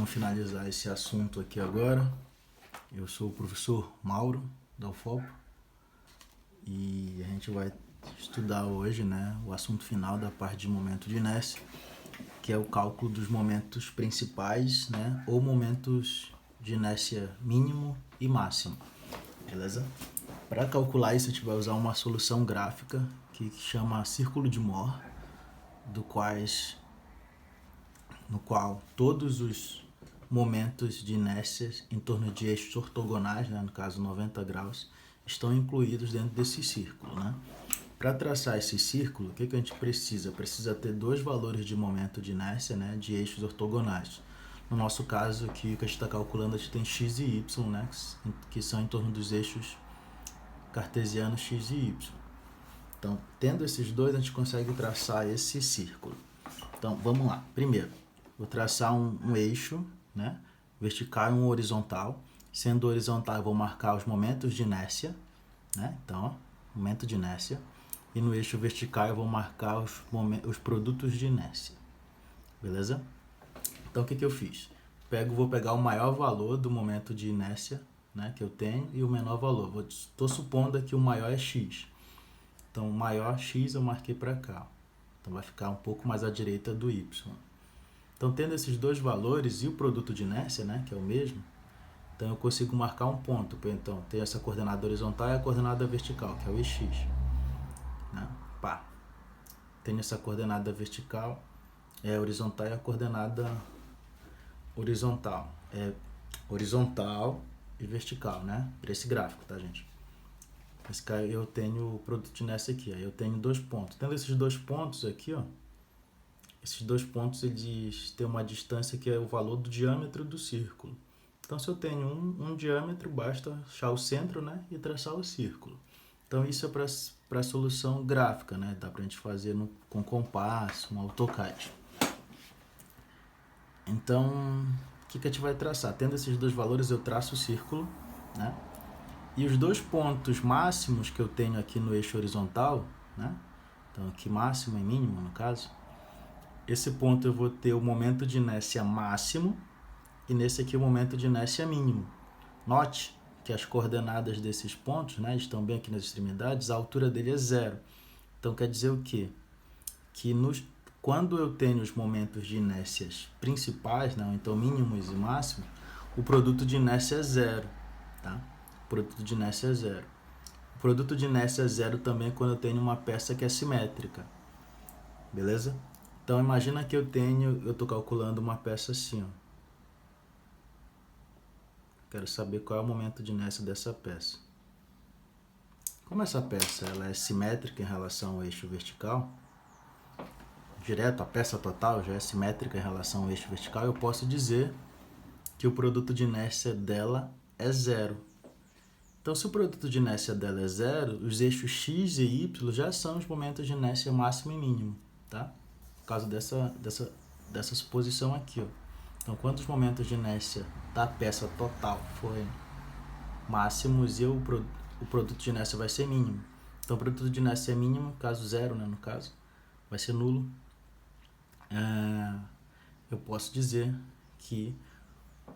Vamos finalizar esse assunto aqui agora. Eu sou o professor Mauro, da UFOP, e a gente vai estudar hoje, né, o assunto final da parte de momento de inércia, que é o cálculo dos momentos principais, né, ou momentos de inércia mínimo e máximo, beleza? Para calcular isso, a gente vai usar uma solução gráfica que chama círculo de Mohr, no qual todos os momentos de inércia em torno de eixos ortogonais, né, no caso 90 graus, estão incluídos dentro desse círculo, né? Para traçar esse círculo, o que a gente precisa? Precisa ter dois valores de momento de inércia, né, de eixos ortogonais. No nosso caso, aqui que a gente está calculando, a gente tem x e y, né, que são em torno dos eixos cartesianos x e y. Então, tendo esses dois, a gente consegue traçar esse círculo. Então, vamos lá. Primeiro, vou traçar um eixo, né, vertical e um horizontal. Sendo horizontal, eu vou marcar os momentos de inércia, né? Então, ó, momento de inércia. E no eixo vertical, eu vou marcar os produtos de inércia. Beleza? Então, o que eu fiz? Vou pegar o maior valor do momento de inércia, né, que eu tenho, e o menor valor. Estou supondo aqui o maior é x. Então, o maior x eu marquei para cá. Então, vai ficar um pouco mais à direita do y. Então, tendo esses dois valores e o produto de inércia, né, que é o mesmo, então eu consigo marcar um ponto. Então, tem essa coordenada horizontal e a coordenada vertical, que é o EX. Né? Pá. Tenho essa coordenada vertical, horizontal e a coordenada horizontal. É horizontal e vertical, né? Para esse gráfico, tá, gente? Esse cara, eu tenho o produto de inércia aqui, aí eu tenho dois pontos. Tendo esses dois pontos aqui, ó, esses dois pontos eles têm uma distância que é o valor do diâmetro do círculo. Então, se eu tenho um diâmetro, basta achar o centro, né, e traçar o círculo. Então, isso é para a solução gráfica, né? Dá para a gente fazer com compasso, um AutoCAD. Então, o que a gente vai traçar? Tendo esses dois valores, eu traço o círculo, né? E os dois pontos máximos que eu tenho aqui no eixo horizontal, né? Então, aqui máximo e mínimo, no caso. Esse ponto eu vou ter o momento de inércia máximo e nesse aqui o momento de inércia mínimo. Note que as coordenadas desses pontos, né, estão bem aqui nas extremidades, a altura dele é 0. Então, quer dizer o quê? Que quando eu tenho os momentos de inércias principais, né, então mínimos e máximos, o produto de inércia é 0. Tá? O produto de inércia é 0. O produto de inércia é 0 também quando eu tenho uma peça que é simétrica. Beleza? Então, imagina que eu estou calculando uma peça assim, ó. Quero saber qual é o momento de inércia dessa peça. Como essa peça ela é simétrica em relação ao eixo vertical, direto, a peça total já é simétrica em relação ao eixo vertical, eu posso dizer que o produto de inércia dela é 0. Então, se o produto de inércia dela é 0, os eixos x e y já são os momentos de inércia máximo e mínimo, tá? Por causa dessa suposição aqui, ó. Então, quando os momentos de inércia da peça total forem máximos e o produto de inércia vai ser mínimo. Então, o produto de inércia é mínimo, caso 0, né, no caso, vai ser nulo. Eu posso dizer que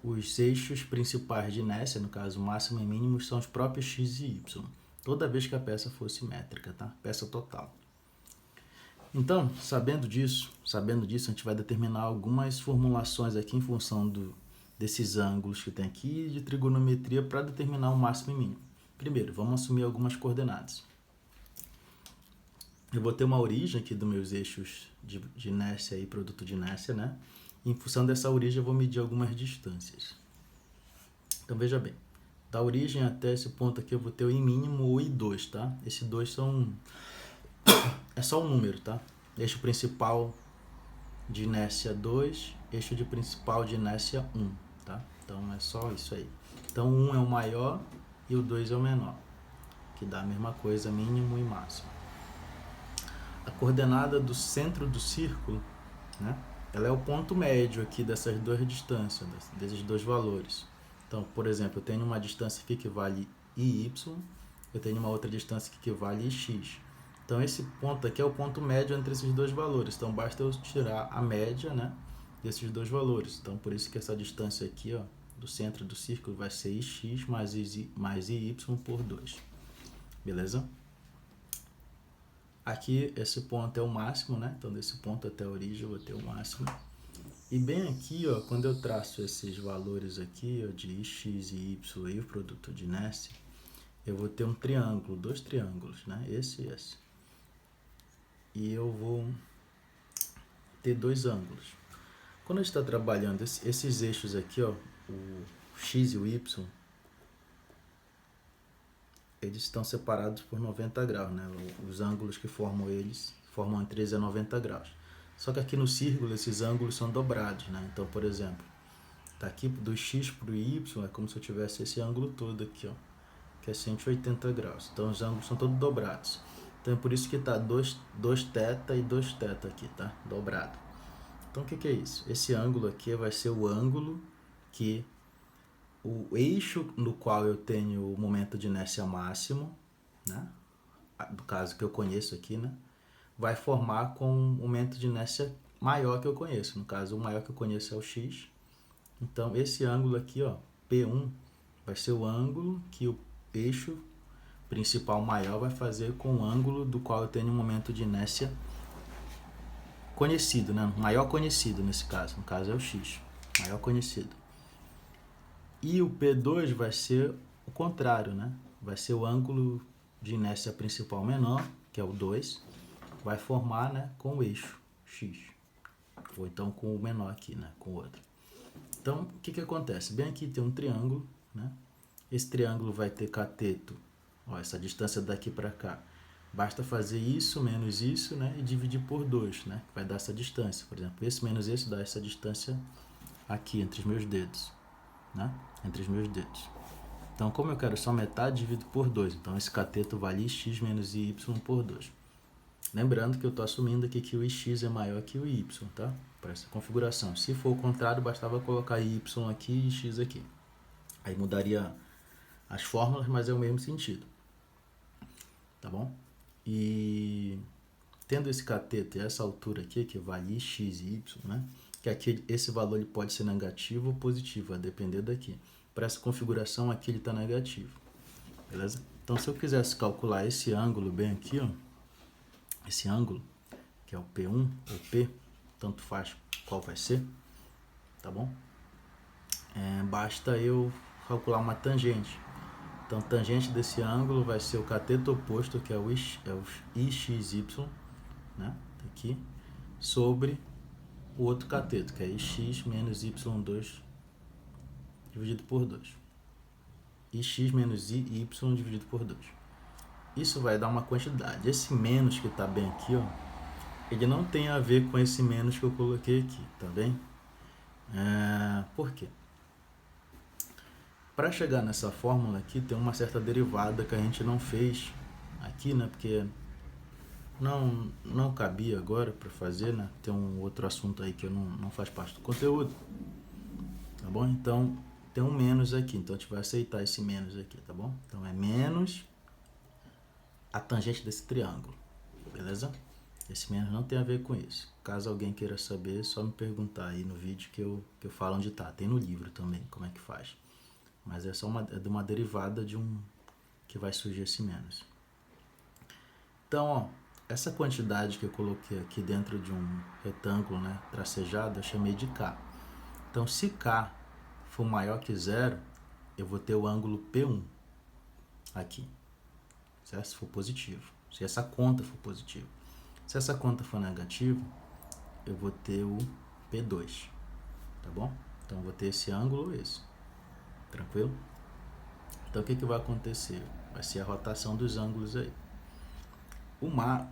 os eixos principais de inércia, no caso máximo e mínimo, são os próprios x e y, toda vez que a peça for simétrica, tá? Peça total. Então, sabendo disso, a gente vai determinar algumas formulações aqui em função desses ângulos que tem aqui de trigonometria para determinar o máximo e mínimo. Primeiro, vamos assumir algumas coordenadas. Eu vou ter uma origem aqui dos meus eixos de inércia e produto de inércia, né? E em função dessa origem, eu vou medir algumas distâncias. Então, veja bem. Da origem até esse ponto aqui, eu vou ter o I mínimo ou I2, tá? Esses dois são... é só um número, tá? Eixo principal de inércia 2, eixo de principal de inércia 1, tá? Então, é só isso aí. Então, o 1 é o maior e o 2 é o menor, que dá a mesma coisa, mínimo e máximo. A coordenada do centro do círculo, né? Ela é o ponto médio aqui dessas duas distâncias, desses dois valores. Então, por exemplo, eu tenho uma distância que equivale IY, eu tenho uma outra distância que equivale IX. Então, esse ponto aqui é o ponto médio entre esses dois valores. Então, basta eu tirar a média, né, desses dois valores. Então, por isso que essa distância aqui, ó, do centro do círculo vai ser ix mais iy por 2. Beleza? Aqui, esse ponto é o máximo, né? Então, desse ponto até a origem eu vou ter o máximo. E bem aqui, ó, quando eu traço esses valores aqui, ó, de x e y e o produto de inércia, eu vou ter um triângulo, dois triângulos, né? Esse e esse. E eu vou ter dois ângulos. Quando a gente está trabalhando esses eixos aqui, ó, o x e o y, eles estão separados por 90 graus, né? Os ângulos que formam eles, formam entre eles 90 graus. Só que aqui no círculo esses ângulos são dobrados, né? Então, por exemplo, tá aqui do x para o y, é como se eu tivesse esse ângulo todo aqui, ó, que é 180 graus. Então, os ângulos são todos dobrados. Então, é por isso que tá 2 θ e 2 θ aqui, tá? Dobrado. Então, o que é isso? Esse ângulo aqui vai ser o ângulo que o eixo no qual eu tenho o momento de inércia máximo, né? No caso que eu conheço aqui, né? Vai formar com um momento de inércia maior que eu conheço. No caso, o maior que eu conheço é o x. Então, esse ângulo aqui, ó, P1, vai ser o ângulo que o eixo principal maior vai fazer com o ângulo do qual eu tenho um momento de inércia conhecido, né? Maior conhecido nesse caso. No caso é o x, maior conhecido. E o P2 vai ser o contrário, né? Vai ser o ângulo de inércia principal menor, que é o 2, vai formar, né, com o eixo x. Ou então com o menor aqui, né, com o outro. Então, o que acontece? Bem aqui tem um triângulo, né? Esse triângulo vai ter cateto, ó, essa distância daqui para cá. Basta fazer isso menos isso, né, e dividir por 2, né, que vai dar essa distância. Por exemplo, esse menos esse dá essa distância aqui entre os meus dedos, né? Entre os meus dedos. Então, como eu quero só metade, divido por 2. Então, esse cateto vale x menos y por 2. Lembrando que eu estou assumindo aqui que o x é maior que o y, tá? Para essa configuração. Se for o contrário, bastava colocar y aqui e x aqui. Aí mudaria as fórmulas, mas é o mesmo sentido. Tá bom? E tendo esse cateto e essa altura aqui, que vale x e y, né? Que aqui esse valor ele pode ser negativo ou positivo, a depender daqui. Para essa configuração aqui ele está negativo, beleza? Então se eu quisesse calcular esse ângulo bem aqui, ó, esse ângulo, que é o P1 ou P, tanto faz qual vai ser, tá bom? Basta eu calcular uma tangente. Então tangente desse ângulo vai ser o cateto oposto, que é o IXY, né? Aqui, sobre o outro cateto, que é ix menos y2 dividido por 2. Ix menos y dividido por 2. Isso vai dar uma quantidade. Esse menos que está bem aqui, ó, ele não tem a ver com esse menos que eu coloquei aqui, tá bem? Por quê? Para chegar nessa fórmula aqui, tem uma certa derivada que a gente não fez aqui, né? Porque não cabia agora para fazer, né? Tem um outro assunto aí que não faz parte do conteúdo, tá bom? Então, tem um menos aqui, então a gente vai aceitar esse menos aqui, tá bom? Então, é menos a tangente desse triângulo, beleza? Esse menos não tem a ver com isso. Caso alguém queira saber, é só me perguntar aí no vídeo que eu falo onde tá. Tem no livro também, como é que faz. Mas é só de uma derivada de que vai surgir esse menos. Então, ó, essa quantidade que eu coloquei aqui dentro de um retângulo, né, tracejado, eu chamei de K. Então, se K for maior que 0, eu vou ter o ângulo P1 aqui, certo? Se for positivo, se essa conta for positiva. Se essa conta for negativa, eu vou ter o P2, tá bom? Então, eu vou ter esse ângulo, esse. Tranquilo? Então, o que vai acontecer? Vai ser a rotação dos ângulos aí.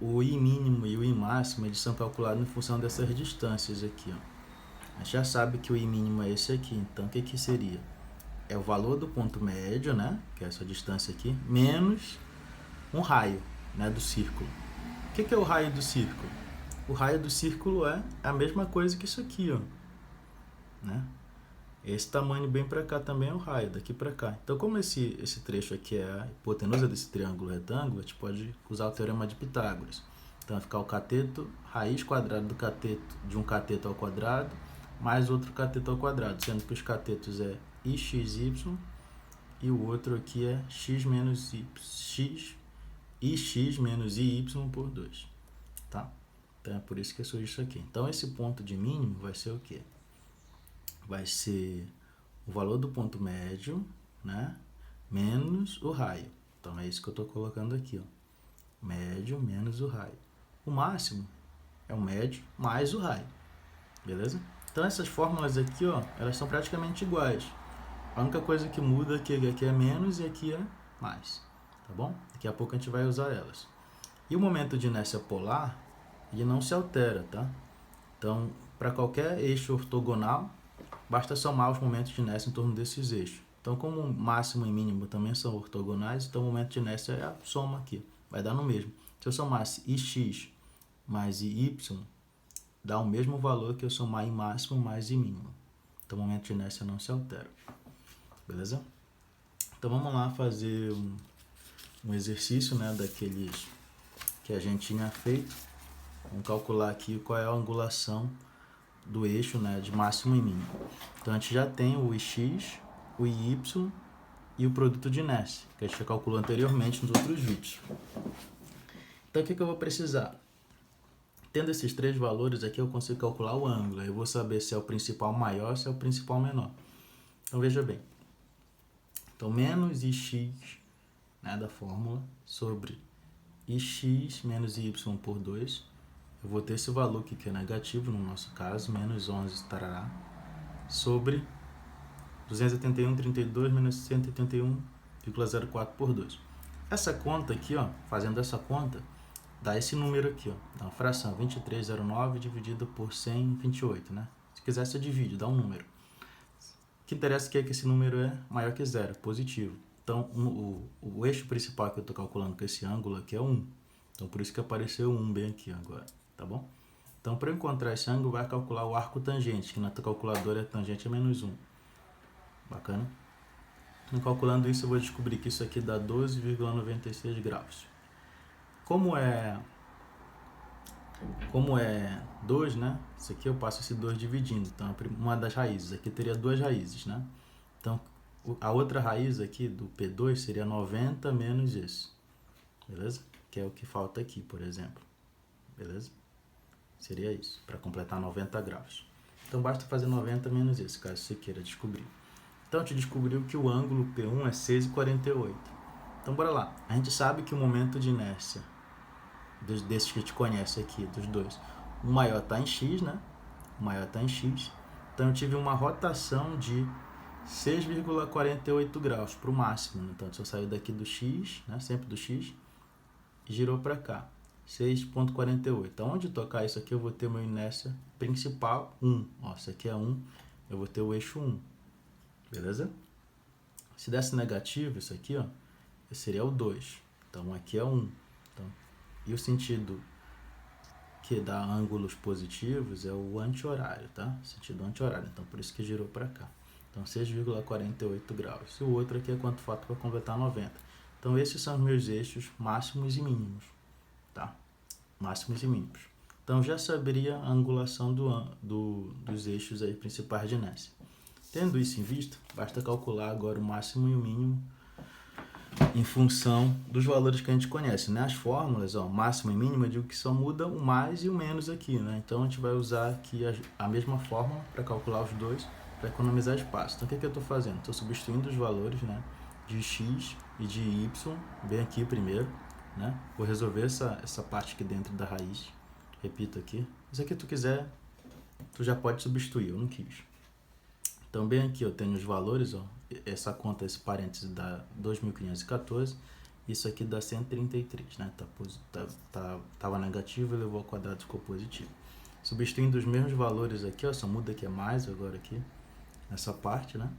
O I mínimo e o I máximo, eles são calculados em função dessas distâncias aqui, ó. A gente já sabe que o I mínimo é esse aqui, então o que seria? É o valor do ponto médio, né? Que é essa distância aqui, menos um raio, né, do círculo. O que é o raio do círculo? O raio do círculo é a mesma coisa que isso aqui, ó, né? Esse tamanho bem para cá também é o raio, daqui para cá. Então, como esse trecho aqui é a hipotenusa desse triângulo retângulo, a gente pode usar o teorema de Pitágoras. Então, vai ficar o cateto, raiz quadrada do cateto, de um cateto ao quadrado, mais outro cateto ao quadrado, sendo que os catetos é ixy e o outro aqui é x menos y, ix menos iy por 2, tá? Então é por isso que surge isso aqui. Então esse ponto de mínimo vai ser o quê? Vai ser o valor do ponto médio, né? Menos o raio. Então é isso que eu estou colocando aqui, ó. Médio menos o raio. O máximo é o médio mais o raio. Beleza? Então essas fórmulas aqui, ó, elas são praticamente iguais. A única coisa que muda é que aqui é menos e aqui é mais. Tá bom? Daqui a pouco a gente vai usar elas. E o momento de inércia polar, ele não se altera, tá? Então, para qualquer eixo ortogonal, basta somar os momentos de inércia em torno desses eixos. Então, como máximo e mínimo também são ortogonais, então o momento de inércia é a soma aqui. Vai dar no mesmo. Se eu somasse ix mais iy, dá o mesmo valor que eu somar i máximo mais i mínimo. Então, o momento de inércia não se altera. Beleza? Então, vamos lá fazer um exercício, né, daqueles que a gente tinha feito. Vamos calcular aqui qual é a angulação do eixo, né, de máximo e mínimo. Então, a gente já tem o ix, o iy e o produto de inércia, que a gente já calculou anteriormente nos outros vídeos. Então, o que eu vou precisar? Tendo esses três valores aqui, eu consigo calcular o ângulo. Eu vou saber se é o principal maior ou se é o principal menor. Então, veja bem. Então, menos ix, né, da fórmula, sobre ix menos y por 2. Eu vou ter esse valor aqui, que é negativo, no nosso caso, menos 11 tarará, sobre 281,32 menos 181,04 por 2. Essa conta aqui, ó, fazendo essa conta, dá esse número aqui, ó, dá uma fração, 2309 dividido por 128, né? Se quiser, você divide, dá um número. O que interessa aqui é que esse número é maior que zero, positivo. Então, o eixo principal que eu estou calculando com esse ângulo aqui é 1. Então, por isso que apareceu 1 bem aqui agora, tá bom? Então, para eu encontrar esse ângulo, vai calcular o arco tangente, que na tua calculadora a tangente é menos 1. Bacana? Então, calculando isso, eu vou descobrir que isso aqui dá 12,96 graus. Como é 2, né? Isso aqui eu passo esse 2 dividindo. Então, uma das raízes. Aqui teria duas raízes, né? Então, a outra raiz aqui do P2 seria 90 menos isso. Beleza? Que é o que falta aqui, por exemplo. Beleza? Seria isso, para completar 90 graus. Então, basta fazer 90 menos isso, caso você queira descobrir. Então, a gente descobriu que o ângulo P1 é 6,48. Então, bora lá. A gente sabe que o momento de inércia desses que a gente conhece aqui, dos dois, o maior está em x, né? O maior está em x. Então, eu tive uma rotação de 6,48 graus para o máximo. Então, se eu sair daqui do x, né? Sempre do x, e girou para cá, 6,48. Então, onde tocar isso aqui, eu vou ter meu inércia principal, 1. Ó, isso aqui é 1, eu vou ter o eixo 1. Beleza? Se desse negativo, isso aqui, ó, seria o 2. Então, aqui é 1. Então, e o sentido que dá ângulos positivos é o anti-horário, tá? Sentido anti-horário. Então, por isso que girou para cá. Então, 6,48 graus. E o outro aqui é quanto falta para completar 90. Então, esses são os meus eixos máximos e mínimos, tá? Máximos e mínimos. Então, já saberia a angulação dos eixos aí principais de inércia. Tendo isso em vista, basta calcular agora o máximo e o mínimo em função dos valores que a gente conhece, né? As fórmulas, ó, máximo e mínimo, eu digo que só muda o mais e o menos aqui, né? Então, a gente vai usar aqui a mesma fórmula para calcular os dois, para economizar espaço. Então, o que eu estou fazendo? Estou substituindo os valores, né, de x e de y, bem aqui primeiro, né? Vou resolver essa parte aqui dentro da raiz. Repito aqui. Se aqui tu quiser, tu já pode substituir, eu não quis. Então, bem aqui eu tenho os valores, ó, essa conta, esse parênteses dá 2.514, isso aqui dá 133, né? Tava negativo e levou ao quadrado, ficou positivo. Substituindo os mesmos valores aqui, ó, só muda aqui é mais agora aqui, essa parte, né?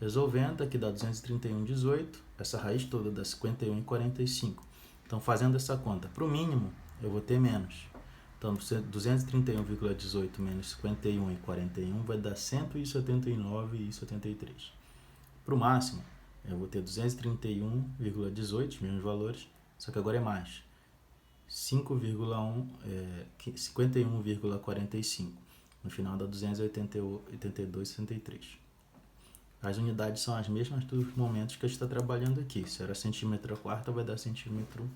Resolvendo, aqui dá 231,18, essa raiz toda dá 51,45. Então, fazendo essa conta, para o mínimo, eu vou ter menos. Então, 231,18 menos 51,41 vai dar 179,73. Para o máximo, eu vou ter 231,18, os mesmos valores, só que agora é mais. 51,45. No final dá 282,63. As unidades são as mesmas dos momentos que a gente está trabalhando aqui. Se era centímetro a quarta, vai dar centímetro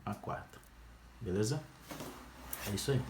a quarta. Beleza? É isso aí.